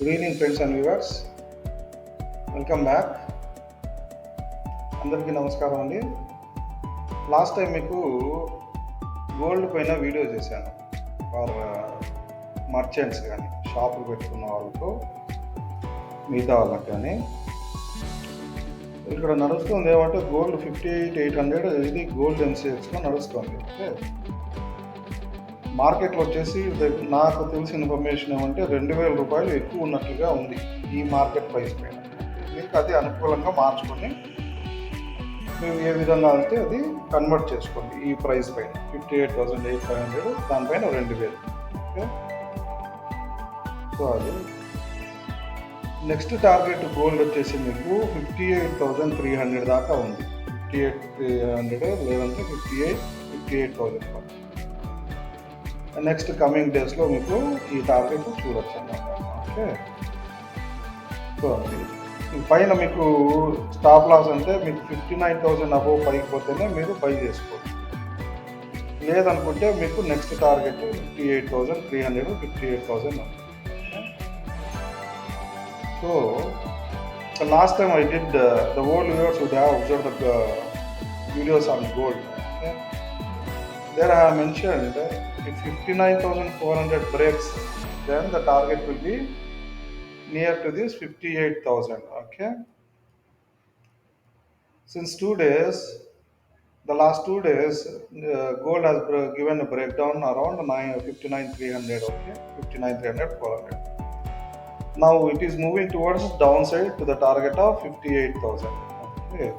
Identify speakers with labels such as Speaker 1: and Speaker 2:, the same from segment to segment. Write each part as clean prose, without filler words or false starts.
Speaker 1: Good evening friends and viewers, welcome back. అందరికీ నమస్కారం అండి. లాస్ట్ టైం మీకు గోల్డ్ పైన వీడియో చేశాను ఫర్ మర్చెంట్స్ కానీ షాపులు పెట్టుకున్న వాళ్ళకు, మిగతా వాళ్ళకి కానీ. ఇక్కడ నడుస్తుంది ఏమంటే గోల్డ్ 58,800 ఇది గోల్డ్ MCXలో నడుస్తుంది. ఓకే, మార్కెట్లో వచ్చేసి నాకు తెలిసిన ఇన్ఫర్మేషన్ ఏమంటే 2,000 రూపాయలు ఎక్కువ ఉన్నట్లుగా ఉంది ఈ మార్కెట్ ప్రైస్ పైన. మీకు అది అనుకూలంగా మార్చుకొని మీరు ఏ విధంగా అయితే అది కన్వర్ట్ చేసుకోండి. ఈ ప్రైస్ పైన 58,800 దానిపైన 2,000. ఓకే, సో అది నెక్స్ట్ టార్గెట్ గోల్డ్ వచ్చేసి మీకు 58,300 దాకా ఉంది. 58,300 లేదంటే 58,000. నెక్స్ట్ కమింగ్ డేస్లో మీకు ఈ టార్గెట్ చూడొచ్చు అన్నమాట. ఓకే, సో అది పైన మీకు స్టాప్ లాస్ అంటే మీకు 59,000 అబోవ్ పైకి పోతేనే మీరు బై చేసుకోవచ్చు. లేదనుకుంటే మీకు నెక్స్ట్ టార్గెట్ 58,300, 58,000 ఉంది. So last time I did the whole viewers would have observed the videos on gold. Okay? There I have mentioned if 59,400 breaks, then the target will be near to this 58,000. Okay, since 2 days, the last 2 days, gold has given a breakdown around 59,300. Okay, 59,300, 400. Now it is moving towards downside to the target of 58,000. Okay,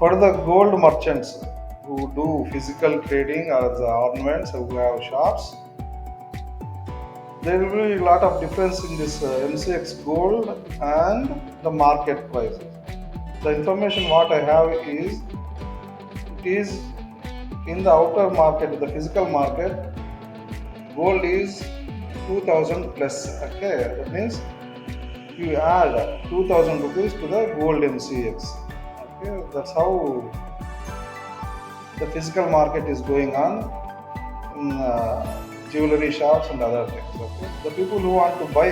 Speaker 1: for the gold merchants who do physical trading or the ornaments, who have shops, there will be a lot of difference in this MCX gold and the market prices. The information what I have is, it is in the outer market, the physical market, gold is 2,000 plus. Okay, that means you add 2,000 rupees to the gold MCX. Okay, that's how the physical market is going on in jewelry shops and other things. Okay, the people who want to buy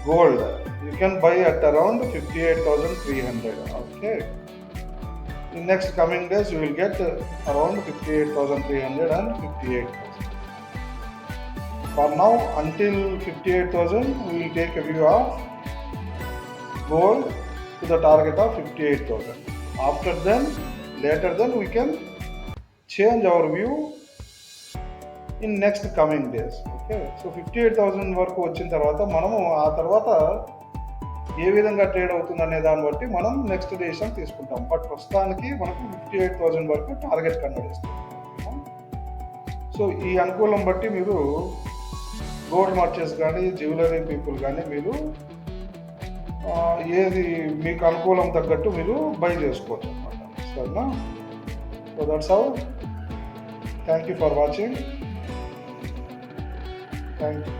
Speaker 1: gold, you can buy at around 58,300. Okay, in next coming days you will get around 58,300 and 58,000. For now, until 58,000, we will take a view of gold to the target of 58,000. After then, later then, we can change our view in next coming days. Okay, so 58,000 వరకు వచ్చిన తర్వాత మనము ఆ తర్వాత ఏ విధంగా trade అవుతుంది అనే దాన్ని బట్టి మనం నెక్స్ట్ డెసిషన్ తీసుకుంటాం. బట్ ప్రస్తుతానికి మనకు 58,000 వరకు టార్గెట్ కన్వర్ట్ చేస్తాం. సో ఈ అనుకూలం బట్టి మీరు గోల్డ్ మర్చెంట్స్ కానీ జ్యువెలరీ పీపుల్ కానీ మీరు ఏది మీకు అనుకూలం తగ్గట్టు మీరు బై చేసుకోవచ్చు అనమాట. సరేనా? So that's how. Thank you for watching. Thank you.